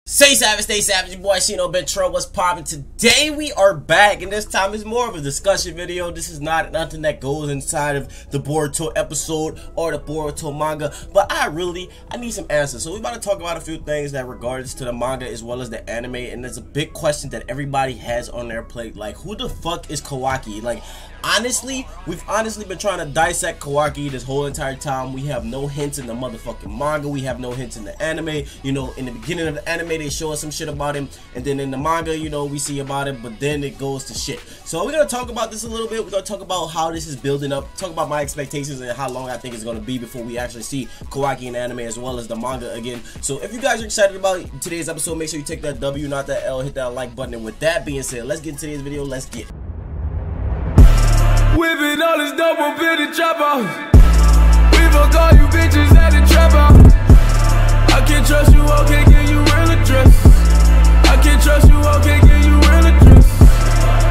Stay savage, your boy ShinoBeenTrill. What's poppin'? Today we are back, and this time is more of a discussion video. This is not nothing that goes inside of the Boruto episode or the Boruto manga, but I need some answers. So we're about to talk about a few things that regards to the manga as well as the anime, and there's a big question that everybody has on their plate, like who the fuck is Kawaki? Like, honestly, we've been trying to dissect Kawaki this whole entire time. We have no hints in the motherfucking manga. We have no hints in the anime. You know, in the beginning of the anime, they show us some shit about him, and then in the manga, you know, we see about him, but then it goes to shit. So we're gonna talk about this a little bit. We're gonna talk about how this is building up, talk about my expectations and how long I think it's gonna be before we actually see Kawaki in the anime as well as the manga again. So if you guys are excited about today's episode, make sure you take that W, not that L, hit that like button. And with that being said, let's get into today's video. Let's get it. Whipping all this dope up in the chopper. We fuck all you bitches at the trap house. I can't trust you, I can't give you real address. I can't trust you, I can't give you real address.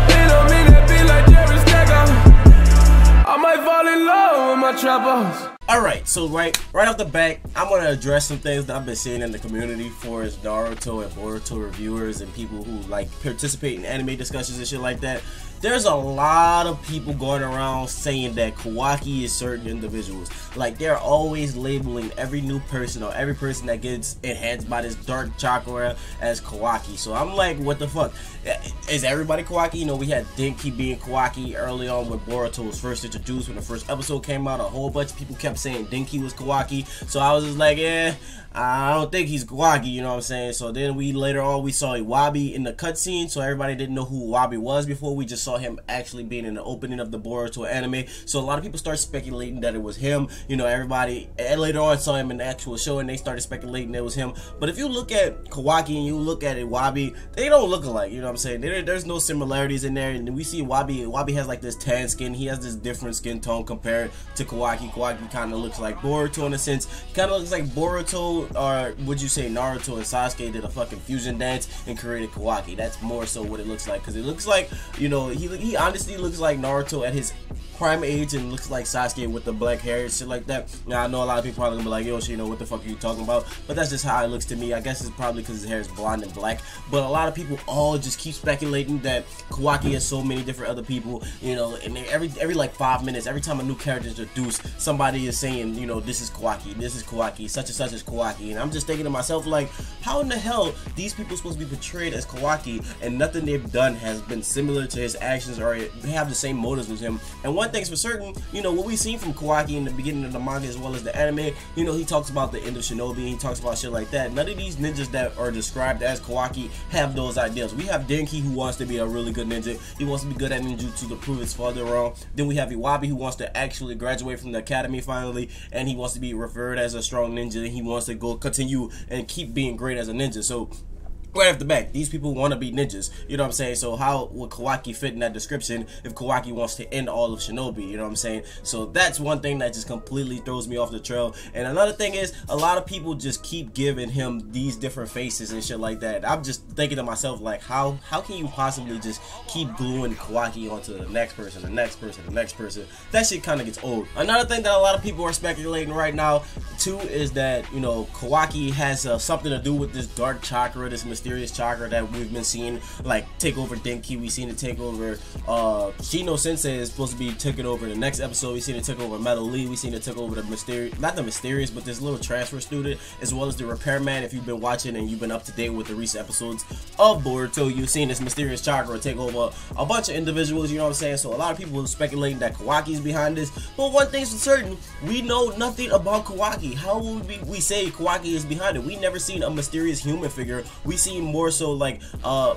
It don't mean that be like Jerry Stacker. I might fall in love with my trap house. Alright, so right off the bat, I'm going to address some things that I've been seeing in the community for as Naruto and Boruto reviewers and people who like participate in anime discussions and shit like that. There's a lot of people going around saying that Kawaki is certain individuals. Like, they're always labeling every new person or every person that gets enhanced by this dark chakra as Kawaki. So I'm like, what the fuck? Is everybody Kawaki? You know, we had Denki being Kawaki early on when Boruto was first introduced. When the first episode came out, a whole bunch of people kept saying Denki was Kawaki. So I was just like, I don't think he's Kawaki, you know what I'm saying? So then later on we saw Iwabi in the cutscene, so everybody didn't know who Iwabi was before. We just saw him actually being in the opening of the Boruto anime. So a lot of people started speculating that it was him. You know, everybody later on saw him in the actual show and they started speculating it was him. But if you look at Kawaki and you look at Iwabi, they don't look alike, you know what I'm saying? There's no similarities in there. And we see Iwabi has like this tan skin. He has this different skin tone compared to Kawaki. Kawaki kind of looks like Boruto in a sense. He kind of looks like Boruto, or would you say Naruto and Sasuke did a fucking fusion dance and created Kawaki. That's more so what it looks like, because it looks like, you know, he honestly looks like Naruto at his prime age and looks like Sasuke with the black hair and shit like that. Now I know a lot of people probably gonna be like, yo Shino, what the fuck are you talking about? But that's just how it looks to me. I guess it's probably because his hair is blonde and black, but a lot of people all just keep speculating that Kawaki has so many different other people, you know, and every like 5 minutes, every time a new character is introduced, somebody is saying, you know, this is Kawaki, such and such is Kawaki. And I'm just thinking to myself, like, how in the hell these people supposed to be portrayed as Kawaki and nothing they've done has been similar to his actions or they have the same motives as him? And one thing's for certain, you know, what we've seen from Kawaki in the beginning of the manga as well as the anime, you know, he talks about the end of Shinobi, he talks about shit like that. None of these ninjas that are described as Kawaki have those ideas. We have Denki, who wants to be a really good ninja. He wants to be good at ninjutsu to prove his father wrong. Then we have Iwabi, who wants to actually graduate from the academy finally, and he wants to be referred as a strong ninja. He wants to go continue and keep being great as a ninja. So right off the back, these people want to be ninjas, you know what I'm saying? So how would Kawaki fit in that description if Kawaki wants to end all of Shinobi, you know what I'm saying? So that's one thing that just completely throws me off the trail. And another thing is, a lot of people just keep giving him these different faces and shit like that. I'm just thinking to myself, like, how can you possibly just keep gluing Kawaki onto the next person, the next person, the next person? That shit kind of gets old. Another thing that a lot of people are speculating right now too is that, you know, Kawaki has something to do with this dark chakra, this mysterious chakra that we've been seeing like take over Denki. We've seen it take over Shino Sensei is supposed to be taking over the next episode. We've seen it take over Metal Lee. We've seen it take over the mysterious, not the mysterious, but this little transfer student, as well as the repairman. If you've been watching and you've been up to date with the recent episodes of Boruto, you've seen this mysterious chakra take over a bunch of individuals, you know what I'm saying? So a lot of people are speculating that Kawaki is behind this, but one thing's for certain, we know nothing about Kawaki. How would we say Kawaki is behind it? We never seen a mysterious human figure. We seen more so like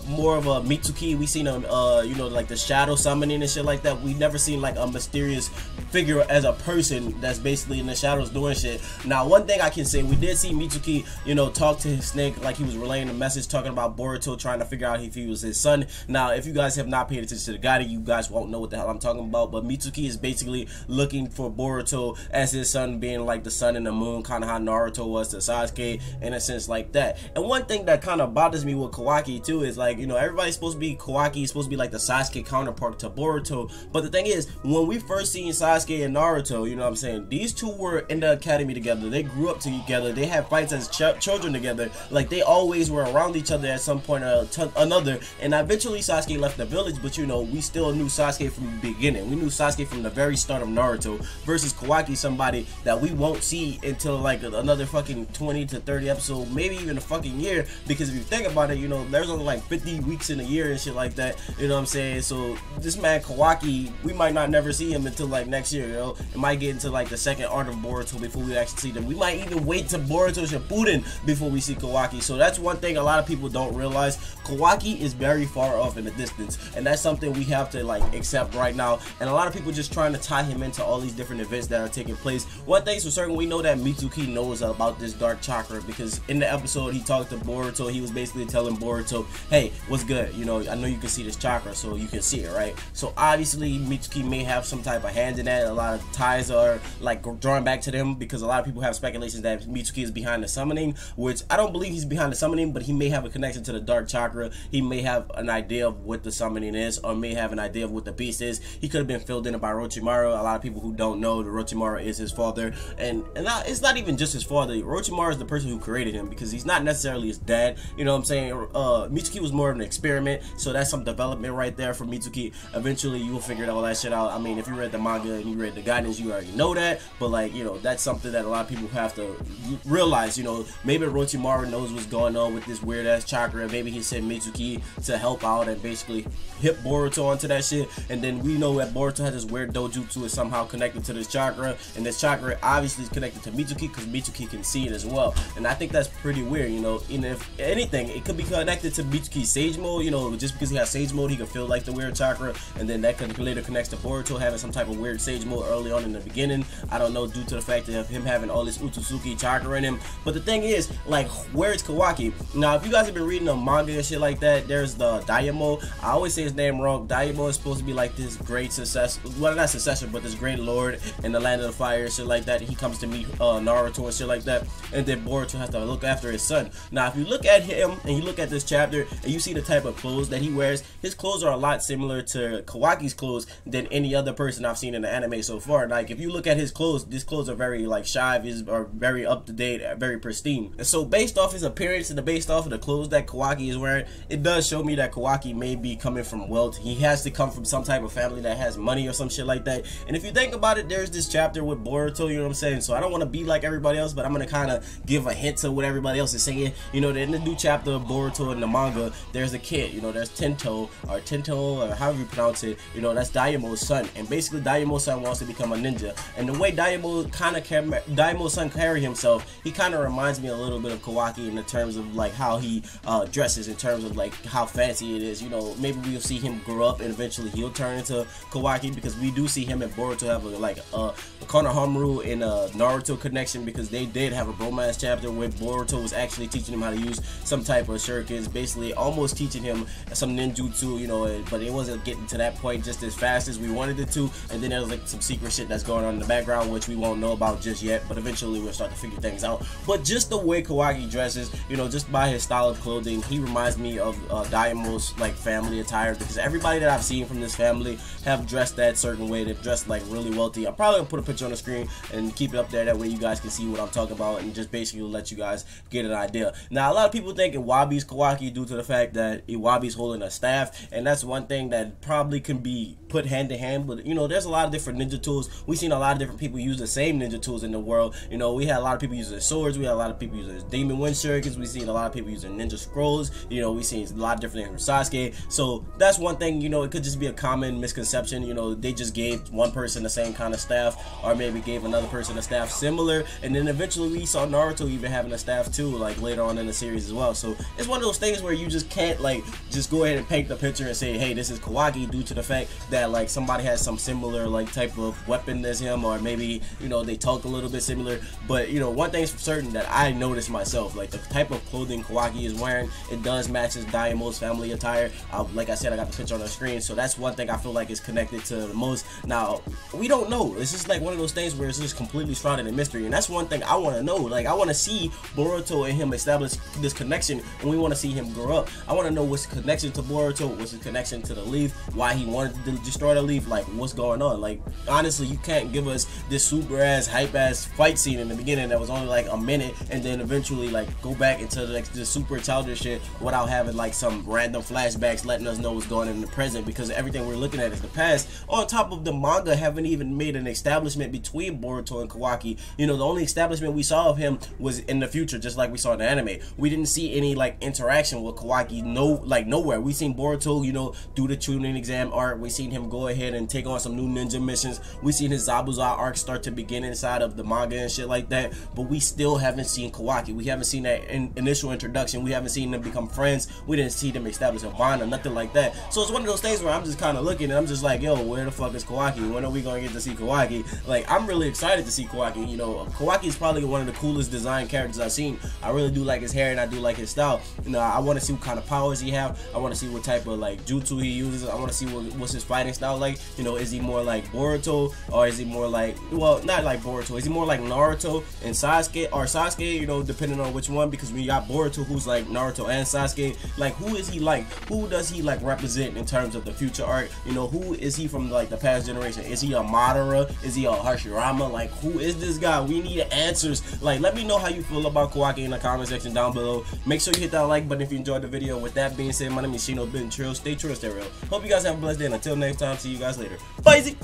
more of a Mitsuki. We seen him you know, like the shadow summoning and shit like that. We never seen like a mysterious figure as a person that's basically in the shadows doing shit. Now one thing I can say, we did see Mitsuki, you know, talk to his snake, like he was relaying a message talking about Boruto, trying to figure out if he was his son. Now if you guys have not paid attention to the guide, you guys won't know what the hell I'm talking about, but Mitsuki is basically looking for Boruto as his son, being like the sun and the moon, kind of how Naruto was to Sasuke in a sense like that. And one thing that kind of bothers bothers me with Kawaki too is like, you know, everybody's supposed to be Kawaki is supposed to be like the Sasuke counterpart to Boruto, but the thing is, when we first seen Sasuke and Naruto, you know what I'm saying, these two were in the academy together, they grew up together, they had fights as children together, like they always were around each other at some point or another, and eventually Sasuke left the village, but you know, we still knew Sasuke from the beginning. We knew Sasuke from the very start of Naruto, versus Kawaki, somebody that we won't see until like another fucking 20 to 30 episodes, maybe even a fucking year, because if you think about it, you know, there's only like 50 weeks in a year and shit like that, you know what I'm saying? So this man Kawaki, we might not never see him until like next year, you know. It might get into like the second arc of Boruto before we actually see them. We might even wait to Boruto Shippuden before we see Kawaki. So that's one thing a lot of people don't realize. Kawaki is very far off in the distance, and that's something we have to like accept right now. And a lot of people just trying to tie him into all these different events that are taking place. One thing's for certain, we know that Mitsuki knows about this dark chakra, because in the episode he talked to Boruto, he was basically telling Boruto, hey, what's good, you know, I know you can see this chakra, so you can see it, right? So obviously Mitsuki may have some type of hand in that. A lot of ties are like drawn back to them, because a lot of people have speculations that Mitsuki is behind the summoning, which I don't believe he's behind the summoning, but he may have a connection to the dark chakra. He may have an idea of what the summoning is, or may have an idea of what the beast is. He could have been filled in by Orochimaru. A lot of people who don't know, the Orochimaru is his father, and it's not even just his father. Orochimaru is the person who created him, because he's not necessarily his dad, you know what I'm saying? Mitsuki was more of an experiment, so that's some development right there for Mitsuki. Eventually you will figure all that shit out. I mean, if you read the manga and you read the guidance, you already know that, but like, you know, that's something that a lot of people have to realize. You know, maybe Orochimaru knows what's going on with this weird ass chakra, and maybe he sent Mitsuki to help out and basically hit Boruto onto that shit. And then we know that Boruto has this weird dojutsu is somehow connected to this chakra, and this chakra obviously is connected to Mitsuki because Mitsuki can see it as well. And I think that's pretty weird, you know. And if anything, it could be connected to Mitsuki's Sage Mode, you know, just because he has Sage Mode, he could feel like the weird chakra, and then that could later connects to Boruto having some type of weird Sage Mode early on in the beginning. I don't know, due to the fact of him having all this Otsutsuki chakra in him. But the thing is, like, where is Kawaki? Now, if you guys have been reading the manga and shit like that, there's the Daimyo. I always say his name wrong. Daimyo is supposed to be like this great successor, well, not successor, but this great lord in the land of the fire and shit like that. He comes to meet Naruto and shit like that, and then Boruto has to look after his son. Now, if you look at him and you look at this chapter and you see the type of clothes that he wears, his clothes are a lot similar to Kawaki's clothes than any other person I've seen in the anime so far. Like, if you look at his clothes are very like shy, are very up to date, very pristine. And so based off his appearance and based off of the clothes that Kawaki is wearing, it does show me that Kawaki may be coming from wealth. He has to come from some type of family that has money or some shit like that. And if you think about it, there's this chapter with Boruto, you know what I'm saying? So I don't want to be like everybody else, but I'm going to kind of give a hint to what everybody else is saying. You know, in the new chapter of Boruto in the manga, there's a kid, you know, there's Tento or however you pronounce it, you know, that's Daimo's son. And basically Daimo's son wants to become a ninja. And the way Daimo's son carry himself, he kind of reminds me a little bit of Kawaki in the terms of like how he dresses, in terms of like how fancy it is. You know, maybe we'll see him grow up and eventually he'll turn into Kawaki, because we do see him and Boruto have a Konohamaru and a Naruto connection, because they did have a bromance chapter where Boruto was actually teaching him how to use some type of shurikens, basically almost teaching him some ninjutsu, you know, but it wasn't getting to that point just as fast as we wanted it to. And then there was like some secret shit that's going on in the background which we won't know about just yet, but eventually we'll start to figure things out. But just the way Kawaki dresses, you know, just by his style of clothing, he reminds me of Daimo's like family attire, because everybody that I've seen from this family have dressed that certain way. They've dressed like really wealthy. I'm probably gonna put a picture on the screen and keep it up there, that way you guys can see what I'm talking about and just basically let you guys get an idea. Now, a lot of people think Iwabi's Kawaki due to the fact that Iwabi's holding a staff, and that's one thing that probably can be put hand to hand. But you know, there's a lot of different ninja tools. We've seen a lot of different people use the same ninja tools in the world. You know, we had a lot of people using swords, we had a lot of people using demon wind shurikens, we've seen a lot of people using ninja scrolls, you know, we've seen a lot of different things from Sasuke. So that's one thing, you know, it could just be a common misconception. You know, they just gave one person the same kind of staff, or maybe gave another person a staff similar, and then eventually we saw Naruto even having a staff too, like later on in the series as well. So it's one of those things where you just can't like just go ahead and paint the picture and say, hey, this is Kawaki, due to the fact that like somebody has some similar like type of weapon as him, or maybe, you know, they talk a little bit similar. But you know, one thing's for certain that I noticed myself, like the type of clothing Kawaki is wearing, it does match his Daimo's family attire. Like I said, I got the picture on the screen, so that's one thing I feel like is connected to the most. Now, we don't know. It's just like one of those things where it's just completely shrouded in mystery, and that's one thing I want to know. Like, I want to see Boruto and him establish this connection connection, and we want to see him grow up. I want to know what's his connection to Boruto, what's his connection to the Leaf, why he wanted to destroy the Leaf, like what's going on. Like honestly, you can't give us this super ass hype ass fight scene in the beginning that was only like a minute, and then eventually like go back into the super childish shit without having like some random flashbacks letting us know what's going on in the present, because everything we're looking at is the past. On top of the manga haven't even made an establishment between Boruto and Kawaki. You know, the only establishment we saw of him was in the future, just like we saw in the anime. We didn't see any like interaction with Kawaki, nowhere. We seen Boruto, you know, do the tuning exam arc. We seen him go ahead and take on some new ninja missions. We seen his Zabuza arc start to begin inside of the manga and shit like that, but we still haven't seen Kawaki. We haven't seen that initial introduction. We haven't seen them become friends. We didn't see them establish a bond or nothing like that. So it's one of those things where I'm just kind of looking and I'm just like, yo, where the fuck is Kawaki? When are we gonna get to see Kawaki? Like, I'm really excited to see Kawaki. You know, Kawaki is probably one of the coolest design characters I've seen. I really do like his hair and I do like his style. You know, I want to see what kind of powers he have. I want to see what type of like jutsu he uses. I want to see what's his fighting style like. You know, is he more like Boruto, or is he more like, well, not like Boruto, is he more like Naruto and Sasuke, or Sasuke, you know, depending on which one, because we got Boruto who's like Naruto and Sasuke. Like, who is he like? Who does he like represent in terms of the future arc? You know, who is he from like the past generation? Is he a Madara? Is he a Hashirama? Like, who is this guy? We need answers. Like, let me know how you feel about Kawaki in the comment section down below. Make sure you hit that like button if you enjoyed the video. With that being said, my name is ShinoBeenTrill. Stay true and stay real. Hope you guys have a blessed day, and until next time, see you guys later. Bye.